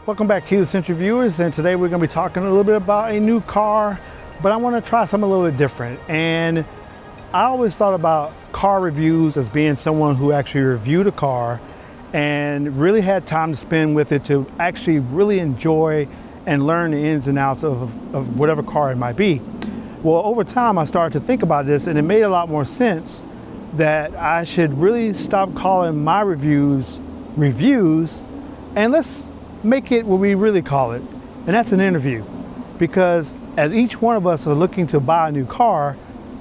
Welcome back, Keyless Century viewers, and today we're going to be talking a little bit about a new car, but I want to try something a little bit different. And I always thought about car reviews as being someone who actually reviewed a car and really had time to spend with it to actually really enjoy and learn the ins and outs of whatever car it might be. Well, over time I started to think about this, and it made a lot more sense that I should really stop calling my reviews and let's make it what we really call it, and that's an interview. Because as each one of us are looking to buy a new car,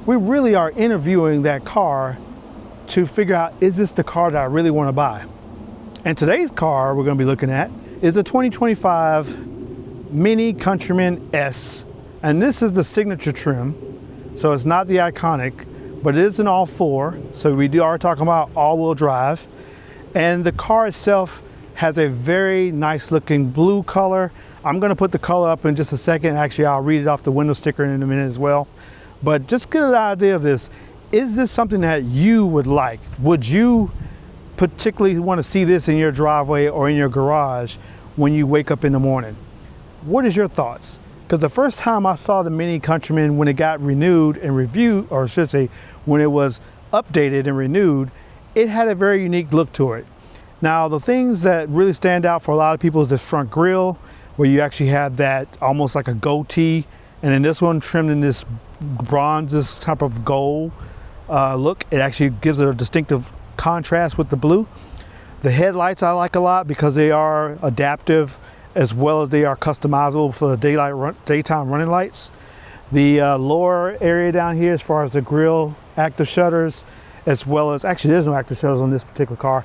we really are interviewing that car to figure out, is this the car that I really want to buy? And today's car we're going to be looking at is the 2025 Mini Countryman S, and this is the signature trim, so it's not the iconic, but it is an all-four, so we are talking about all-wheel drive. And the car itself has a very nice looking blue color. I'm going to put the color up in just a second. Actually, I'll read it off the window sticker in a minute as well. But just get an idea of this. Is this something that you would like? Would you particularly want to see this in your driveway or in your garage when you wake up in the morning? What is your thoughts? Because the first time I saw the Mini Countryman, when it got renewed and reviewed, or I should say when it was updated and renewed, it had a very unique look to it. Now, the things that really stand out for a lot of people is the front grille, where you actually have that almost like a goatee, and then this one trimmed in this bronze, this type of gold look. It actually gives it a distinctive contrast with the blue. The headlights I like a lot because they are adaptive as well as they are customizable for the daytime running lights. The lower area down here as far as the grille, active shutters, as well as, actually there's no active shutters on this particular car.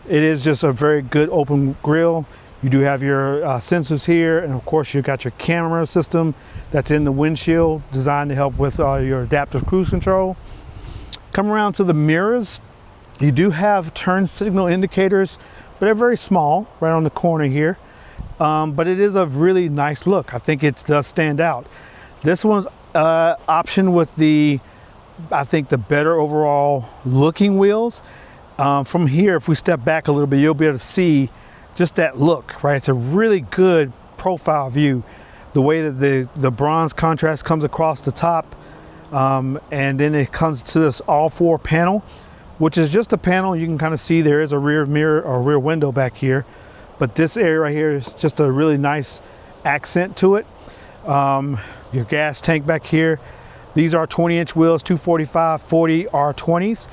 It is just a very good open grille. You do have your sensors here, and of course you've got your camera system that's in the windshield, designed to help with your adaptive cruise control. Come around to the mirrors. You do have turn signal indicators, but they're very small, right on the corner here. But it is a really nice look. I think it does stand out. This one's option with the, I think, the better overall looking wheels. From here, if we step back a little bit, you'll be able to see just that look, right? It's a really good profile view. The way that the bronze contrast comes across the top, and then it comes to this all-four panel, which is just a panel. You can kind of see there is a rear mirror or rear window back here, but this area right here is just a really nice accent to it. Your gas tank back here. These are 20-inch wheels, 245/40 R20s.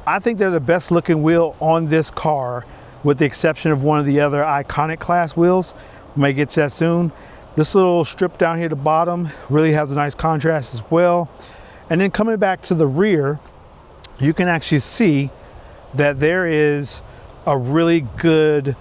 I think they're the best looking wheel on this car, with the exception of one of the other iconic class wheels. We may get to that soon. This little strip down here at the bottom really has a nice contrast as well. And then coming back to the rear, you can actually see that there is a really good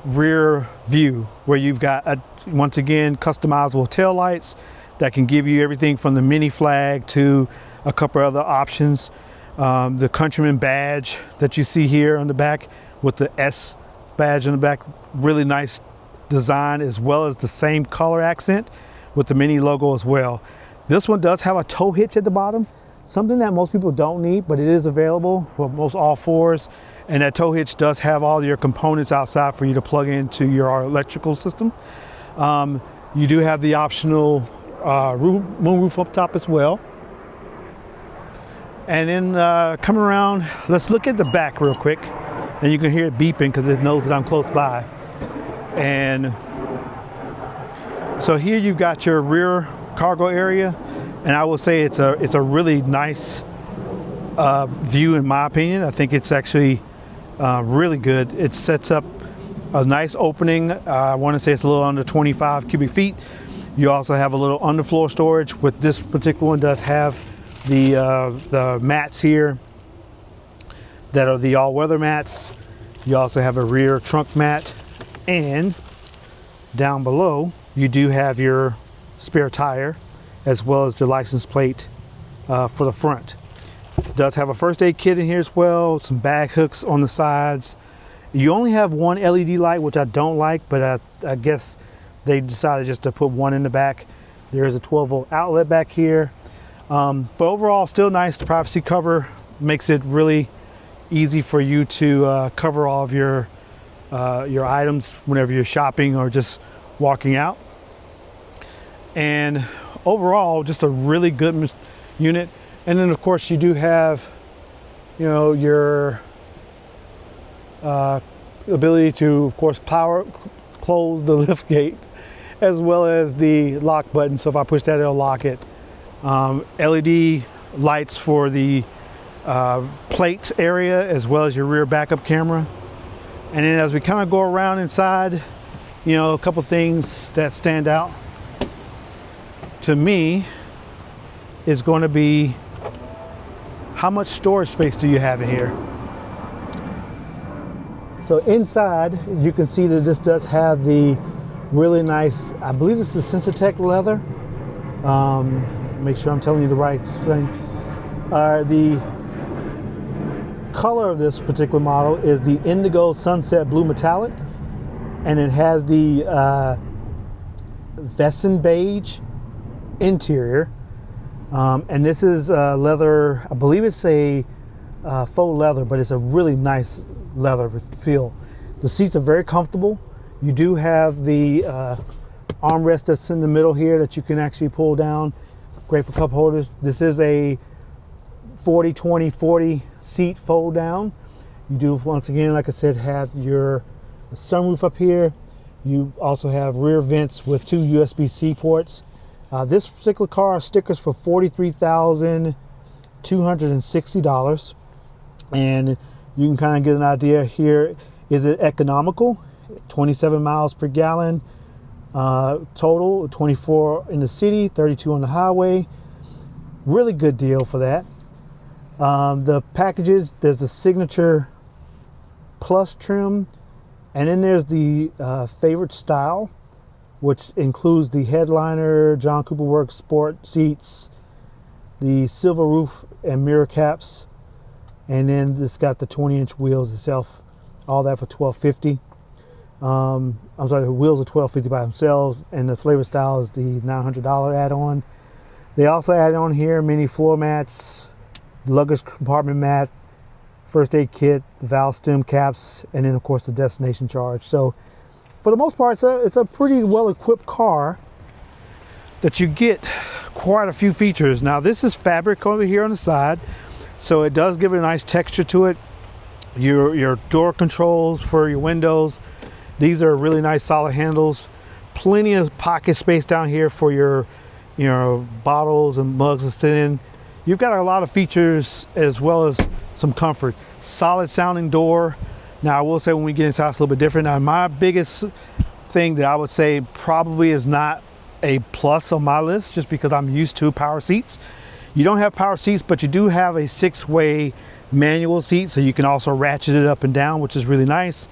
rear view where you've got, once again, customizable tail lights that can give you everything from the mini flag to a couple other options. The Countryman badge that you see here on the back with the S badge on the back, really nice design, as well as the same color accent with the Mini logo as well. This one does have a tow hitch at the bottom, something that most people don't need, but it is available for most all fours. And that tow hitch does have all your components outside for you to plug into your electrical system. You do have the optional moonroof up top as well. And then coming around, let's look at the back real quick, and you can hear it beeping because it knows that I'm close by. And so here you've got your rear cargo area, and I will say it's a really nice view in my opinion. I think it's actually really good. It sets up a nice opening. I want to say it's a little under 25 cubic feet. You also have a little underfloor storage. With this particular one, does have the mats here that are the all-weather mats. You also have a rear trunk mat, and down below you do have your spare tire as well as the license plate for the front. It does have a first aid kit in here as well, some bag hooks on the sides. You only have one LED light, which I don't like, but I guess they decided just to put one in the back. There's a 12-volt outlet back here. But overall, still nice. The privacy cover makes it really easy for you to cover all of your your items whenever you're shopping or just walking out. And overall, just a really good unit. And then of course you do have, you know, your ability to, of course, close the lift gate, as well as the lock button. So if I push that, it'll lock it. LED lights for the plate area, as well as your rear backup camera. And then as we kind of go around inside, you know, a couple things that stand out to me is going to be how much storage space do you have in here. So inside, you can see that this does have the really nice, I believe this is Sensitech leather. Make sure I'm telling you the right thing. The color of this particular model is the Indigo Sunset Blue Metallic, and it has the Vesson Beige interior. And this is leather, I believe it's a faux leather, but it's a really nice leather feel. The seats are very comfortable. You do have the armrest that's in the middle here that you can actually pull down. Great for cup holders. This is a 40-20-40 seat fold down. You do, once again, like I said, have your sunroof up here. You also have rear vents with 2 USB-C ports. This particular car stickers for $43,260, and you can kind of get an idea here. Is it economical? 27 miles per gallon total, 24 in the city, 32 on the highway. Really good deal for that. The packages, there's a Signature Plus trim, and then there's the favorite style, which includes the headliner, John Cooper Works sport seats, the silver roof and mirror caps, and then it's got the 20-inch wheels itself. All that for $1,250. I'm sorry, the wheels are $1,250 by themselves, and the flavor style is the $900 add-on. They also add on here mini floor mats, luggage compartment mat, first aid kit, valve stem caps, and then of course the destination charge. So for the most part, it's a pretty well-equipped car that you get quite a few features. Now this is fabric over here on the side, so it does give it a nice texture to it. Your door controls for your windows, these are really nice solid handles. Plenty of pocket space down here for your bottles and mugs to sit in. You've got a lot of features as well as some comfort. Solid sounding door. Now I will say when we get inside it's a little bit different. Now my biggest thing that I would say probably is not a plus on my list, just because I'm used to power seats. You don't have power seats, but you do have a 6-way manual seat, so you can also ratchet it up and down, which is really nice.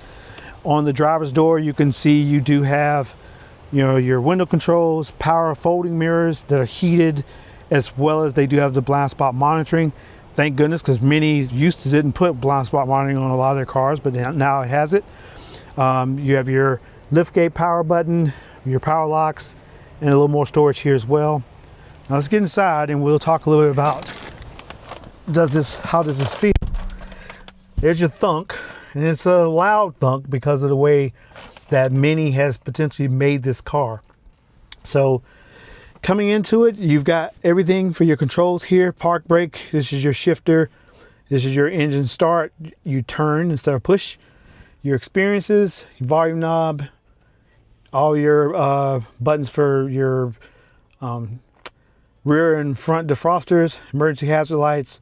On the driver's door, you can see you do have, you know, your window controls, power folding mirrors that are heated, as well as they do have the blind spot monitoring. Thank goodness, because Mini didn't put blind spot monitoring on a lot of their cars, but now it has it. You have your liftgate power button, your power locks, and a little more storage here as well. Now let's get inside and we'll talk a little bit about how does this feel. There's your thunk, and it's a loud thunk because of the way that Mini has potentially made this car. So coming into it, you've got everything for your controls here. Park brake, this is your shifter, this is your engine start, you turn instead of push. Your experiences, volume knob, all your buttons for your rear and front defrosters, emergency hazard lights,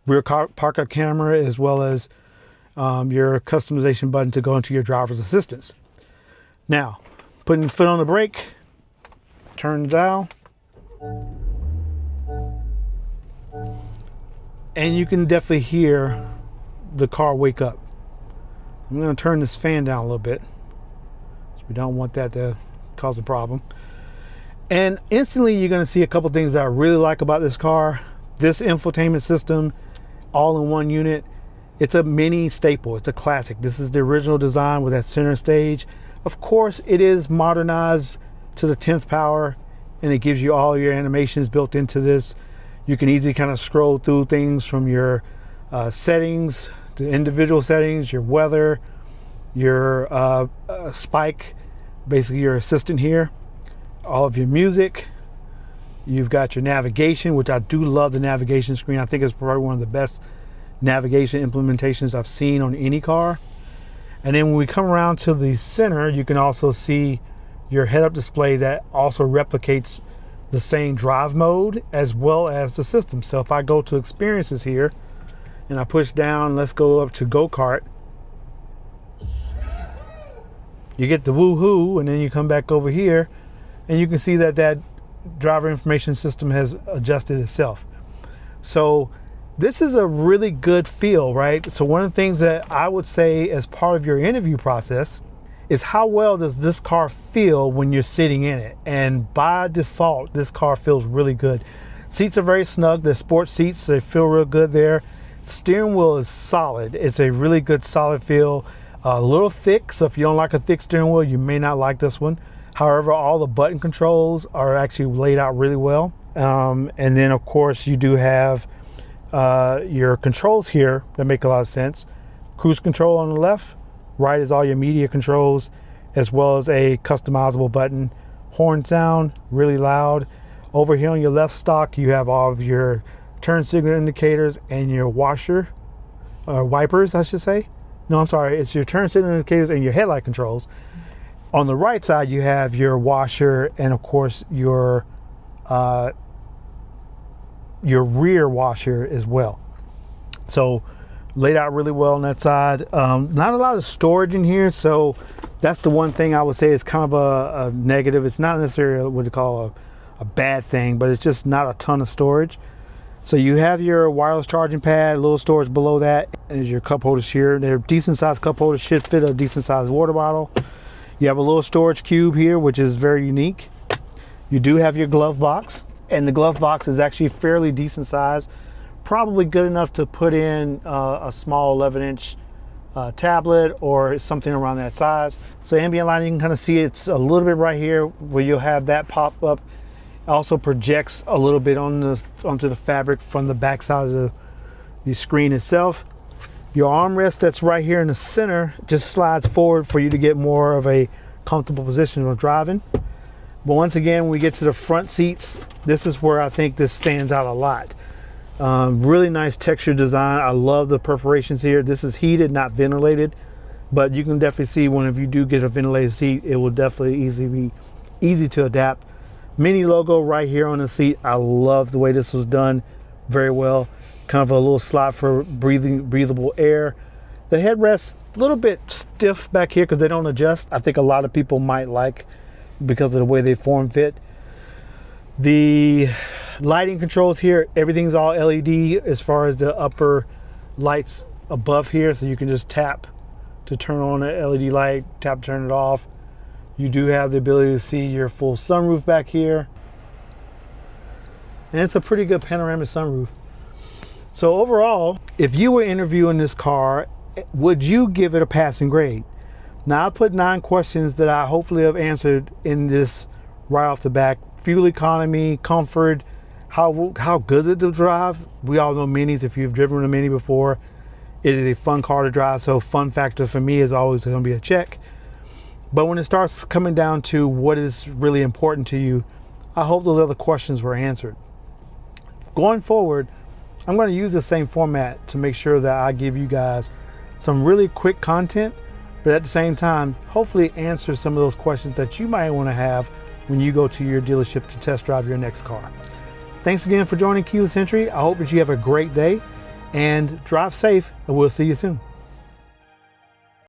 rear park-up camera, as well as your customization button to go into your driver's assistance. Now, putting the foot on the brake, turn the dial, and you can definitely hear the car wake up. I'm going to turn this fan down a little bit, so we don't want that to cause a problem. And instantly you're going to see a couple things that I really like about this car. This infotainment system, all in one unit. It's a Mini staple. It's a classic. This is the original design with that center stage. Of course, it is modernized to the 10th power, and it gives you all your animations built into this. You can easily kind of scroll through things from your settings, the individual settings, your weather, your spike, basically your assistant here, all of your music. You've got your navigation, which I do love the navigation screen. I think it's probably one of the best navigation implementations I've seen on any car. And then when we come around to the center, you can also see your head-up display that also replicates the same drive mode as well as the system. So if I go to experiences here and I push down, let's go up to go-kart, you get the woohoo, and then you come back over here and you can see that that driver information system has adjusted itself. So this is a really good feel, right? So one of the things that I would say as part of your interview process is how well does this car feel when you're sitting in it? And by default, this car feels really good. Seats are very snug. They're sports seats, so they feel real good there. Steering wheel is solid. It's a really good solid feel. A little thick, so if you don't like a thick steering wheel, you may not like this one. However, all the button controls are actually laid out really well. And then of course you do have your controls here that make a lot of sense. Cruise control on the left, right is all your media controls, as well as a customizable button. Horn sound, really loud. Over here on your left stock, you have all of your turn signal indicators and your washer, wipers, I should say. No, I'm sorry, it's your turn signal indicators and your headlight controls. On the right side, you have your washer and of course your rear washer as well. So laid out really well on that side. Not a lot of storage in here, so that's the one thing I would say is kind of a negative. It's not necessarily what you call a bad thing, but it's just not a ton of storage. So you have your wireless charging pad, a little storage below that, is your cup holders here. They're decent sized cup holders, should fit a decent sized water bottle. You have a little storage cube here, which is very unique. You do have your glove box, and the glove box is actually fairly decent size, probably good enough to put in a small 11-inch tablet or something around that size. So ambient lighting, you can kind of see it's a little bit right here where you'll have that pop up. Also projects a little bit onto the fabric from the back side of the screen itself. Your armrest that's right here in the center just slides forward for you to get more of a comfortable position of driving. But once again, when we get to the front seats, this is where I think this stands out a lot. Really nice texture design. I love the perforations here. This is heated, not ventilated, but you can definitely see when if you do get a ventilated seat, it will definitely be easy to adapt. Mini logo right here on the seat. I love the way this was done, very well. Kind of a little slot for breathable air. The headrests a little bit stiff back here because they don't adjust. I think a lot of people might like because of the way they form fit. The lighting controls here, everything's all LED as far as the upper lights above here, so you can just tap to turn on the LED light, tap to turn it off. You do have the ability to see your full sunroof back here, and it's a pretty good panoramic sunroof. So overall, if you were interviewing this car, would you give it a passing grade? Now I put 9 questions that I hopefully have answered in this right off the back. Fuel economy, comfort, how good is it to drive? We all know Minis. If you've driven a Mini before, it is a fun car to drive. So fun factor for me is always going to be a check. But when it starts coming down to what is really important to you, I hope those other questions were answered. Going forward, I'm going to use the same format to make sure that I give you guys some really quick content, but at the same time, hopefully answer some of those questions that you might want to have when you go to your dealership to test drive your next car. Thanks again for joining Keyless Entry. I hope that you have a great day and drive safe, and we'll see you soon.